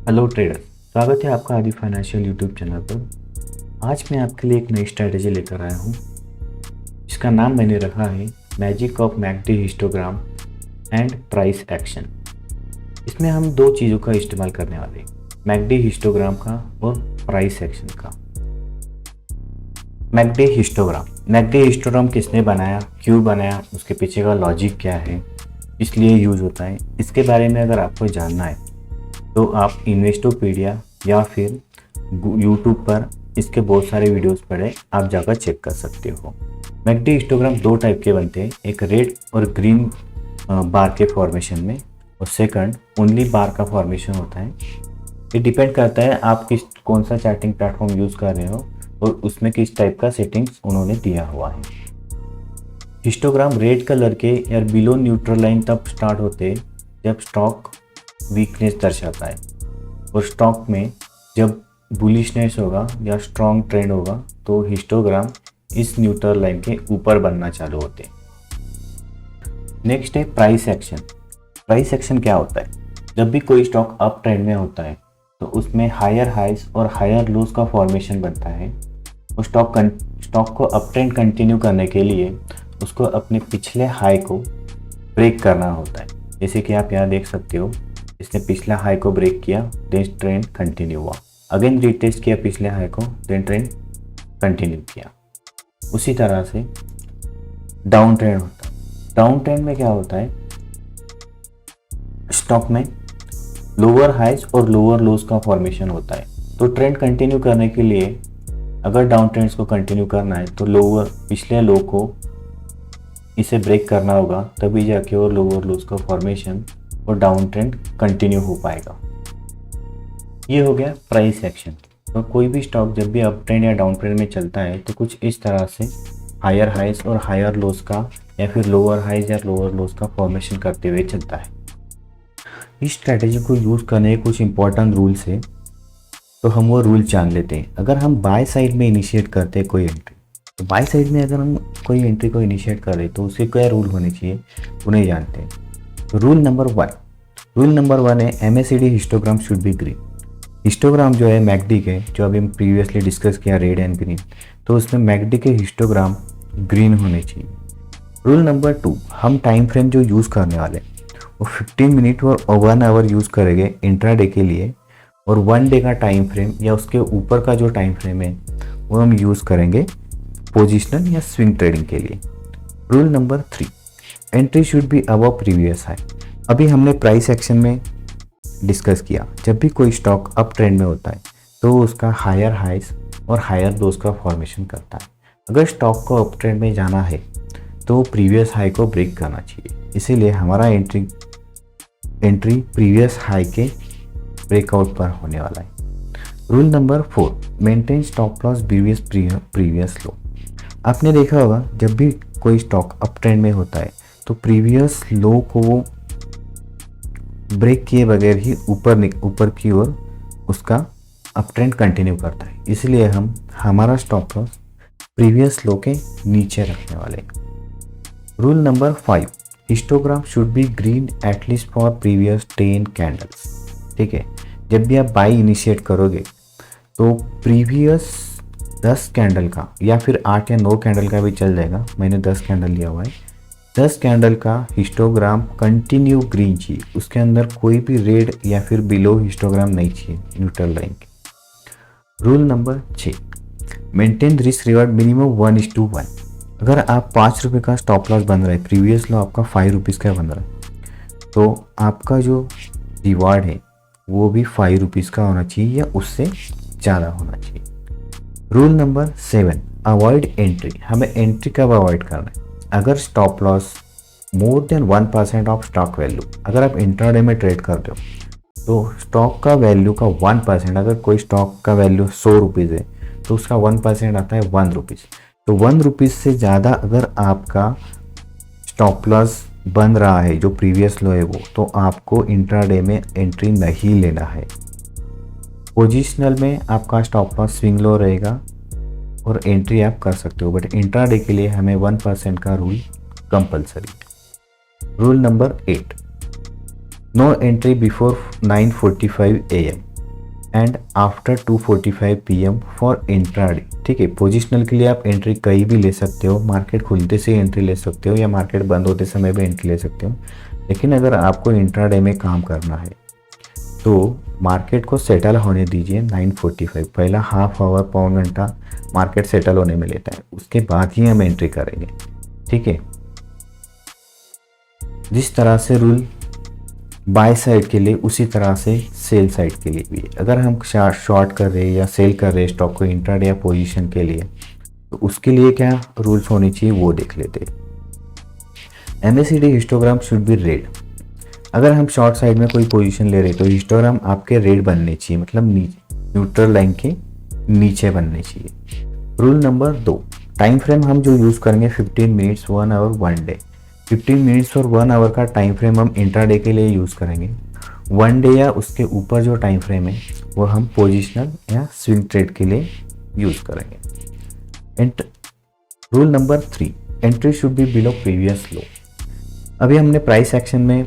Hello trader, स्वागत है आपका आदि फाइनेंशियल यूट्यूब चैनल पर। आज मैं आपके लिए एक नई स्ट्रैटेजी लेकर आया हूँ। इसका नाम मैंने रखा है magic of McD histogram and price action. इसमें हम दो चीज़ों का इस्तेमाल करने वाले हैं, मैकडी हिस्टोग्राम का और प्राइस एक्शन का। मैकडी हिस्टोग्राम किसने बनाया, क्यों बनाया, उसके पीछे का लॉजिक क्या है, इसलिए यूज़ होता है, इसके बारे में अगर आपको जानना है तो आप इन्वेस्टोपीडिया या फिर यूट्यूब पर इसके बहुत सारे वीडियोस पड़े, आप जाकर चेक कर सकते हो। मैकडी हिस्टोग्राम दो टाइप के बनते हैं, एक रेड और ग्रीन बार के फॉर्मेशन में और सेकंड ओनली बार का फॉर्मेशन होता है। ये डिपेंड करता है आप कौन सा चार्टिंग प्लेटफॉर्म यूज़ कर रहे हो और उसमें किस टाइप का सेटिंग्स उन्होंने दिया हुआ है। हिस्टोग्राम रेड कलर के या बिलो न्यूट्रल लाइन तब स्टार्ट होते हैं जब स्टॉक वीकनेस दर्शाता है, और स्टॉक में जब बुलिशनेस होगा या स्ट्रॉन्ग ट्रेंड होगा तो हिस्टोग्राम इस न्यूट्रल लाइन के ऊपर बनना चालू होते हैं। नेक्स्ट है प्राइस एक्शन। प्राइस एक्शन क्या होता है? जब भी कोई स्टॉक अप ट्रेंड में होता है तो उसमें हायर हाइज और हायर लोज का फॉर्मेशन बनता है, और स्टॉक को अप ट्रेंड कंटिन्यू करने के लिए उसको अपने पिछले हाई को ब्रेक करना होता है। जैसे कि आप यहाँ देख सकते हो, इसने पिछला हाई को ब्रेक किया, देन ट्रेंड कंटिन्यू हुआ, अगेन रीटेस्ट किया पिछले हाई को, देन ट्रेंड कंटिन्यू किया। उसी तरह से डाउन ट्रेंड होता है। डाउन ट्रेंड में क्या होता है, स्टॉक में लोअर हाइज और लोअर लोज का फॉर्मेशन होता है। तो ट्रेंड कंटिन्यू करने के लिए अगर डाउन ट्रेंड्स को कंटिन्यू करना है तो लोअर पिछले लो को इसे ब्रेक करना होगा, तभी जाके वो लोअर लोज का फॉर्मेशन और डाउन ट्रेंड कंटिन्यू हो पाएगा। ये हो गया प्राइस एक्शन। तो कोई भी स्टॉक जब भी अप ट्रेंड या डाउन ट्रेंड में चलता है तो कुछ इस तरह से हायर हाइज और हायर लोज का या फिर लोअर हाइज या लोअर लोज का फॉर्मेशन करते हुए चलता है। इस स्ट्रैटेजी को यूज़ करने के कुछ इंपॉर्टेंट रूल्स है, तो हम वो रूल जान लेते हैं। अगर हम बाय साइड में इनिशिएट करते हैं कोई एंट्री, तो बाय साइड में अगर हम कोई एंट्री को इनिशिएट करें तो उसके क्या रूल होने चाहिए उन्हें जानते हैं। तो रूल नंबर वन है MACD histogram should be green. Histogram जो है मैकडी के, जो अभी हम प्रीवियसली डिस्कस किया रेड एंड ग्रीन, तो उसमें मैकडी के हिस्टोग्राम ग्रीन होने चाहिए। रूल नंबर टू, हम टाइम फ्रेम जो यूज़ करने वाले वो 15 मिनट और 1 आवर यूज़ करेंगे इंट्राडे के लिए, और 1 डे का टाइम फ्रेम या उसके ऊपर का जो टाइम फ्रेम है वो हम यूज़ करेंगे पोजिशनल या स्विंग ट्रेडिंग के लिए। Rule number 3, entry should be above previous high. अभी हमने प्राइस एक्शन में डिस्कस किया, जब भी कोई स्टॉक अप ट्रेंड में होता है तो उसका हायर हाइज और हायर लोज का फॉर्मेशन करता है। अगर स्टॉक को अप ट्रेंड में जाना है तो प्रीवियस हाई को ब्रेक करना चाहिए, इसीलिए हमारा एंट्री प्रीवियस हाई के ब्रेकआउट पर होने वाला है। Rule number 4, maintain stop loss previous लो। आपने देखा होगा जब भी कोई स्टॉक अप ट्रेंड में होता है तो प्रीवियस लो को ब्रेक किए बगैर ही ऊपर की ओर उसका अप ट्रेंड कंटिन्यू करता है, इसलिए हम हमारा स्टॉप लॉस प्रीवियस लो के नीचे रखने वाले हैं। Rule number 5, histogram should be green at least for previous 10 candles. ठीक है, जब भी आप बाई इनिशिएट करोगे तो प्रीवियस 10 कैंडल का या फिर 8 या 9 कैंडल का भी चल जाएगा, मैंने 10 कैंडल लिया हुआ है, 10 कैंडल का हिस्टोग्राम कंटिन्यू ग्रीन चाहिए, उसके अंदर कोई भी रेड या फिर बिलो हिस्टोग्राम नहीं चाहिए न्यूट्रल लाइन के। Rule number 6, maintain risk reward minimum 1:1। अगर आप 5 रुपये का स्टॉप लॉस बन रहा है, प्रीवियस लो आपका 5 रुपीज़ का बन रहा है, तो आपका जो रिवार्ड है वो भी 5 रुपीज़ का होना चाहिए या उससे ज़्यादा होना चाहिए। Rule number 7, avoid entry. हमें एंट्री कब अवॉइड करना है? अगर stop loss more than 1% of stock value, अगर आप इंट्राडे में ट्रेड करते हो तो स्टॉक का वैल्यू का 1%, अगर कोई स्टॉक का वैल्यू 100 रुपीज़ है तो उसका 1% आता है 1 रुपीज़। तो 1 रुपीज़ से ज़्यादा अगर आपका स्टॉप लॉस बन रहा है जो प्रीवियस लो है वो, तो आपको इंट्राडे में एंट्री नहीं लेना है। पोजिशनल में आपका स्टॉप लॉस स्विंग लो रहेगा और एंट्री आप कर सकते हो, बट इंट्राडे के लिए हमें 1% का रूल कंपलसरी है। Rule number 8, no entry before 9:45 AM। And after 2:45 PM for intraday. ठीक है, पोजिशनल के लिए आप एंट्री कहीं भी ले सकते हो, मार्केट खुलते से एंट्री ले सकते हो या मार्केट बंद होते समय भी एंट्री ले सकते हो। लेकिन अगर आपको इंट्राडे में काम करना है तो मार्केट को सेटल होने दीजिए 9:45, पहला हाफ आवर पौन घंटा मार्केट सेटल होने में लेता है, उसके बाद ही हम एंट्री करेंगे। ठीक है, जिस तरह से रूल बाय साइड के लिए उसी तरह से सेल साइड के लिए भी। अगर हम शॉर्ट कर रहे हैं या सेल कर रहे हैं स्टॉक को इंट्राडे या पोजीशन के लिए, तो उसके लिए क्या रूल्स होने चाहिए वो देख लेते हैं। MACD histogram should be red. अगर हम शॉर्ट साइड में कोई पोजीशन ले रहे तो हिस्टोग्राम आपके रेड बनने चाहिए, मतलब न्यूट्रल लाइन के नीचे बनने चाहिए। रूल नंबर 2, टाइम फ्रेम हम जो यूज़ करेंगे 15 मिनट्स, 1 आवर, 1 डे। 15 मिनट्स और 1 आवर का टाइम फ्रेम हम इंट्राडे के लिए यूज़ करेंगे। 1 डे या उसके ऊपर जो टाइम फ्रेम है वो हम पोजिशनल या स्विंग ट्रेड के लिए यूज़ करेंगे। Rule number 3, entry should be below previous लो। अभी हमने प्राइस एक्शन में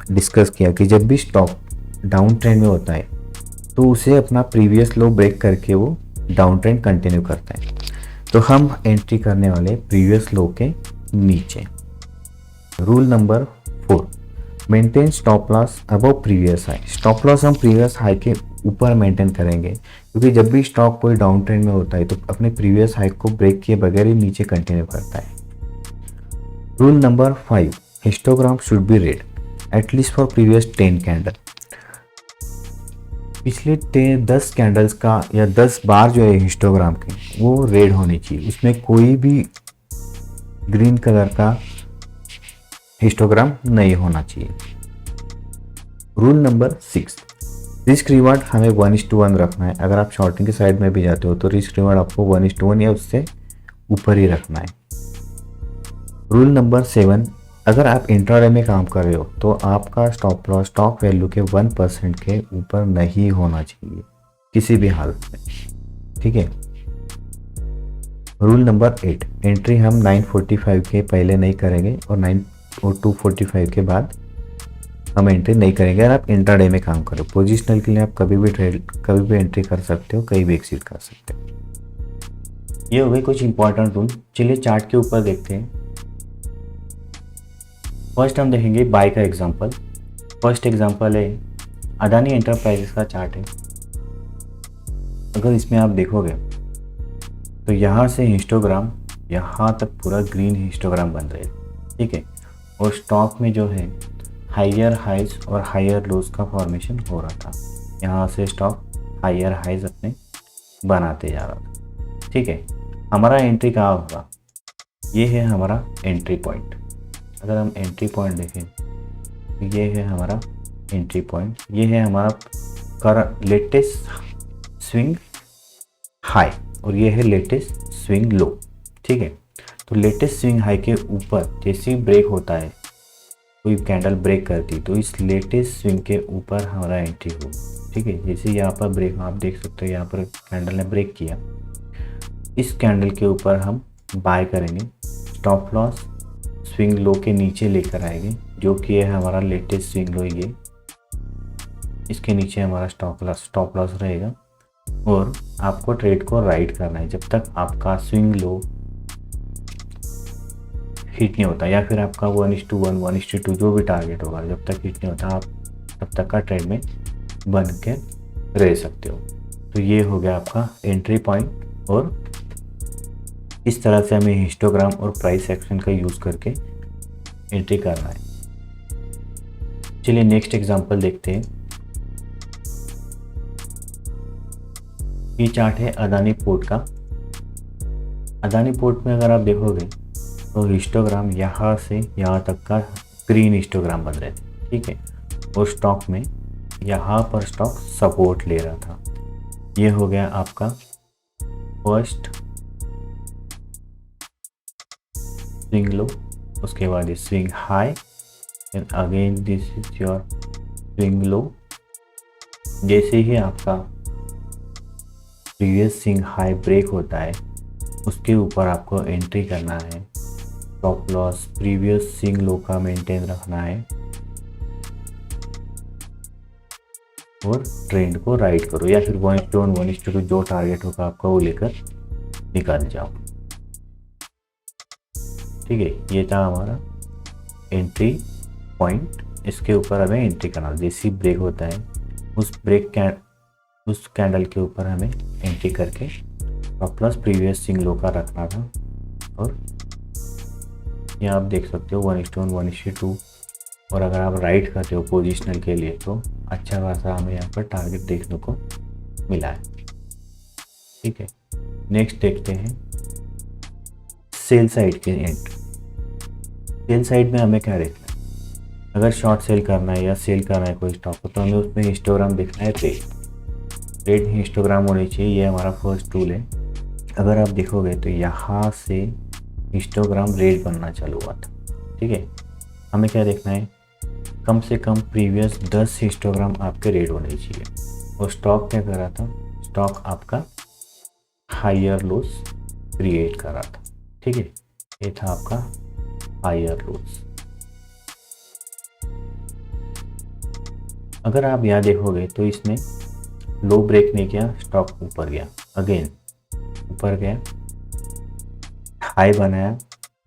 डिस्कस किया कि जब भी स्टॉक डाउन ट्रेंड में होता है तो उसे अपना प्रीवियस लो ब्रेक करके वो डाउन ट्रेंड कंटिन्यू करता है। तो हम एंट्री करने वाले प्रीवियस लो के नीचे। Rule number 4, maintain stop loss above previous high. Stop loss हम प्रीवियस हाई के ऊपर मेंटेन करेंगे, क्योंकि जब भी स्टॉक कोई डाउन ट्रेंड में होता है तो अपने प्रीवियस हाई को ब्रेक किए बगैर ही नीचे कंटिन्यू करता है। Rule number 5, histogram should be red at least for previous 10 candle. पिछले 10 कैंडल्स का या 10 बार जो है हिस्टोग्राम के वो रेड होनी चाहिए, उसमें कोई भी ग्रीन कलर का हिस्टोग्राम नहीं होना चाहिए। रूल नंबर 6, रिस्क रिवार्ड हमें 1:1 रखना है। अगर आप शॉर्टिंग के साइड में भी जाते हो तो रिस्क रिवार्ड आपको 1:1 या उससे ऊपर ही रखना है। रूल नंबर 7, अगर आप इंट्राडे में काम कर रहे हो तो आपका स्टॉप लॉस स्टॉक वैल्यू के 1% के ऊपर नहीं होना चाहिए किसी भी हालत में। ठीक है। रूल नंबर 8, एंट्री हम 9:45 के पहले नहीं करेंगे और 2:45 के बाद हम एंट्री नहीं करेंगे। अगर आप इंट्राडे में काम करो, पोजिशनल के लिए आप कभी भी एंट्री कर सकते हो, कहीं भी एग्जिट कर सकते हो। ये हो गए कुछ इंपॉर्टेंट रूल। चलिए चार्ट के ऊपर देखते हैं। फर्स्ट हम देखेंगे बाय का एग्जांपल। फर्स्ट एग्जांपल है अदानी एंटरप्राइजेस का चार्ट है। अगर इसमें आप देखोगे तो यहाँ से हिस्टोग्राम यहाँ तक पूरा ग्रीन हिस्टोग्राम बन रहे हैं। ठीक है, और स्टॉक में जो है हायर हाइज और हायर लोज का फॉर्मेशन हो रहा था। यहाँ से स्टॉक हायर हाइज अपने बनाते जा रहा था। ठीक है, हमारा एंट्री कहाँ होगा? ये है हमारा एंट्री पॉइंट। अगर हम एंट्री पॉइंट देखें तो ये है हमारा एंट्री पॉइंट, ये है हमारा लेटेस्ट स्विंग हाई और ये है लेटेस्ट स्विंग लो। ठीक है, तो लेटेस्ट स्विंग हाई के ऊपर जैसे ही ब्रेक होता है, कोई कैंडल ब्रेक करती तो इस लेटेस्ट स्विंग के ऊपर हमारा एंट्री हो। ठीक है, जैसे यहाँ पर ब्रेक आप देख सकते हो, यहाँ पर कैंडल ने ब्रेक किया, इस कैंडल के ऊपर हम बाय करेंगे। स्टॉप लॉस स्विंग लो के नीचे लेकर आएंगे, जो कि है हमारा लेटेस्ट स्विंग लो। ये इसके नीचे हमारा स्टॉप लॉस रहेगा और आपको ट्रेड को राइड करना है जब तक आपका स्विंग लो हिट नहीं होता, या फिर आपका 1:1, 1:2 जो भी टारगेट होगा, जब तक हिट नहीं होता आप तब तक का ट्रेड में बन के रह सकते हो। तो ये हो गया आपका एंट्री पॉइंट और इस तरह से हमें हिस्टोग्राम और प्राइस एक्शन का यूज़ करके एंट्री करना है। चलिए नेक्स्ट एग्जांपल देखते हैं। ये चार्ट है अदानी पोर्ट का। अदानी पोर्ट में अगर आप देखोगे तो हिस्टोग्राम यहाँ से यहाँ तक का ग्रीन हिस्टोग्राम बन रहे थे। ठीक है, और स्टॉक में यहाँ पर स्टॉक सपोर्ट ले रहा था। ये हो गया आपका फर्स्ट स्विंग लो, उसके बाद ये swing high and again this is your swing low. जैसे ही आपका प्रीवियस स्विंग हाई ब्रेक होता है उसके ऊपर आपको एंट्री करना है। Stop loss previous swing low का मेंटेन रखना है और ट्रेंड को राइट करो, या फिर 1:1 1:2 जो टारगेट होगा आपका वो लेकर निकाल जाओ। ठीक है, ये था हमारा एंट्री पॉइंट। इसके ऊपर हमें एंट्री करना, जैसी ब्रेक होता है उस कैंडल के ऊपर हमें एंट्री करके प्लस प्रीवियस स्विंग लो का रखना था। और यहाँ आप देख सकते हो 1:1 1:2, और अगर आप राइट करते हो पोजिशनल के लिए तो अच्छा खासा हमें यहाँ पर टारगेट देखने को मिला है। ठीक है, नेक्स्ट देखते हैं सेल साइड के एंड। सेल साइड में हमें क्या देखना है, अगर शॉर्ट सेल करना है या सेल करना है कोई स्टॉक को, तो हमें उसमें हिस्टोग्राम देखना है। रेड हिस्टोग्राम होनी चाहिए, ये हमारा फर्स्ट टूल है। अगर आप देखोगे तो यहाँ से हिस्टोग्राम रेड बनना चालू हुआ था। ठीक है, हमें क्या देखना है, कम से कम प्रीवियस 10 हिस्टोग्राम आपके रेड होने चाहिए। और स्टॉक क्या कर रहा था, स्टॉक आपका हायर लोस क्रिएट कर रहा था। ठीक है, ये था आपका हायर लोस। अगर आप यहाँ देखोगे तो इसने लो ब्रेक नहीं किया, स्टॉक ऊपर गया, अगेन ऊपर गया, हाई बनाया,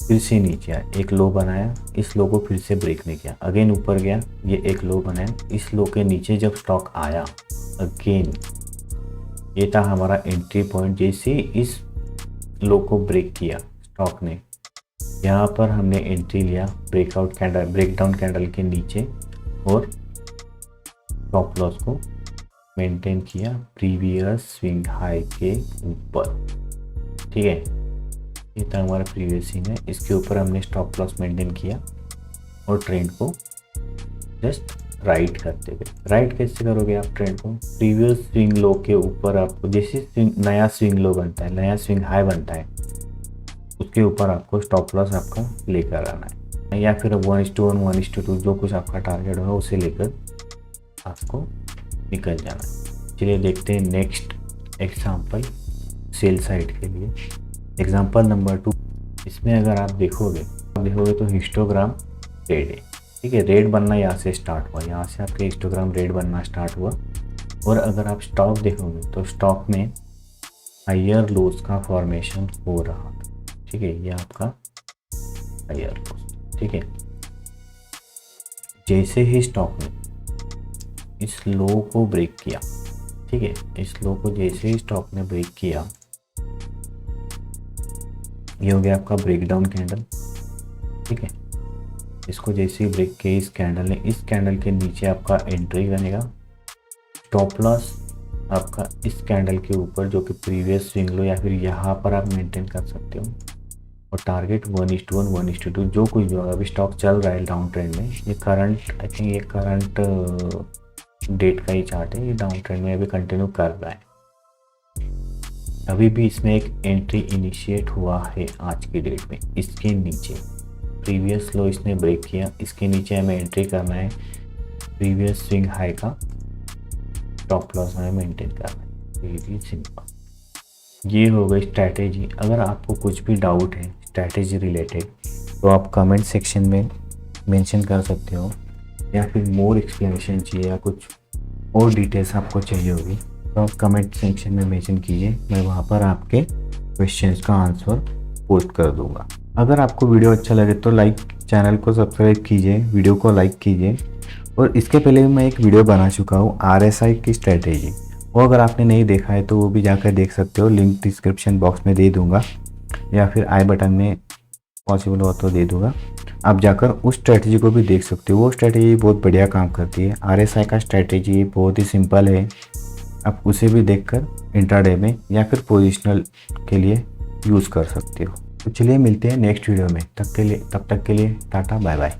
फिर से नीचे आया, एक लो बनाया, इस लो को फिर से ब्रेक नहीं किया, अगेन ऊपर गया, ये एक लो बनाया, इस लो के नीचे जब स्टॉक आया अगेन, ये था हमारा एंट्री पॉइंट। जैसे इस लो को ब्रेक किया स्टॉक ने, यहाँ पर हमने एंट्री लिया ब्रेकआउट कैंडल, ब्रेकडाउन कैंडल के नीचे, और स्टॉप लॉस को मेंटेन किया प्रीवियस स्विंग हाई के ऊपर। ठीक है, ये था हमारा प्रीवियस स्विंग है, इसके ऊपर हमने स्टॉप लॉस मेंटेन किया और ट्रेंड को जस्ट राइट करते गए। राइट कैसे करोगे आप ट्रेंड को, प्रीवियस स्विंग लो के ऊपर आपको जैसे नया स्विंग लो बनता है, नया स्विंग हाई बनता है, उसके ऊपर आपको स्टॉप लॉस आपका लेकर आना है, या फिर 1:1 1:2 जो कुछ आपका टारगेट होगा उसे लेकर आपको निकल जाना है। चलिए देखते हैं नेक्स्ट एग्जांपल सेल साइड के लिए। एग्जांपल नंबर 2, इसमें अगर आप देखोगे तो हिस्टोग्राम रेड है। ठीक है, रेड बनना यहाँ से स्टार्ट हुआ, यहाँ से आपके हिस्टोग्राम रेड बनना स्टार्ट हुआ। और अगर आप स्टॉक देखोगे तो स्टॉक में हायर लोज का फॉर्मेशन हो रहा था। ठीक है, ये आपका हायर लोज। ठीक है, जैसे ही स्टॉक ने इस लो को ब्रेक किया, ठीक है, इस लो को जैसे ही स्टॉक ने ब्रेक किया, ये हो गया आपका ब्रेकडाउन कैंडल। ठीक है, इसको जैसे ही ब्रेक किया इस कैंडल ने, इस कैंडल के नीचे आपका एंट्री बनेगा, स्टॉप लॉस आपका इस कैंडल के ऊपर जो कि प्रीवियस स्विंग लो या फिर यहाँ पर आप मेंटेन कर सकते हो, और टारगेट 1:1 1:2 जो कुछ भी होगा। अभी स्टॉक चल रहा है डाउन ट्रेंड में, ये करंट आई थिंक ये करंट डेट का ही चार्ट है, ये डाउन ट्रेंड में अभी कंटिन्यू कर रहा है। अभी भी इसमें एक एंट्री इनिशिएट हुआ है आज की डेट में, इसके नीचे प्रीवियस लो इसने ब्रेक किया, इसके नीचे हमें एंट्री करना है, प्रीवियस स्विंग हाई का स्टॉप लॉस हमें मेंटेन करना है। वेरी सिंपल, ये हो गई स्ट्रैटेजी। अगर आपको कुछ भी डाउट है स्ट्रैटेजी रिलेटेड तो आप कमेंट सेक्शन में मेंशन कर सकते हो, या फिर मोर एक्सप्लेनेशन चाहिए या कुछ और डिटेल्स आपको चाहिए होगी तो आप कमेंट सेक्शन में मेंशन कीजिए, मैं वहाँ पर आपके क्वेश्चंस का आंसर पोस्ट कर दूँगा। अगर आपको वीडियो अच्छा लगे तो चैनल को सब्सक्राइब कीजिए, वीडियो को लाइक कीजिए। और इसके पहले भी मैं एक वीडियो बना चुका हूँ RSI की स्ट्रैटेजी, वो अगर आपने नहीं देखा है तो वो भी जाकर देख सकते हो, लिंक डिस्क्रिप्शन बॉक्स में दे दूँगा या फिर आई बटन में पॉसिबल हो तो दे दूँगा, आप जाकर उस स्ट्रैटेजी को भी देख सकते हो। वो स्ट्रैटेजी बहुत बढ़िया काम करती है। RSI का स्ट्रैटेजी बहुत ही सिंपल है, आप उसे भी देखकर इंट्राडे में या फिर पोजिशनल के लिए यूज़ कर सकते हो। तो चलिए मिलते हैं नेक्स्ट वीडियो में, तब तक के लिए टाटा बाय बाय।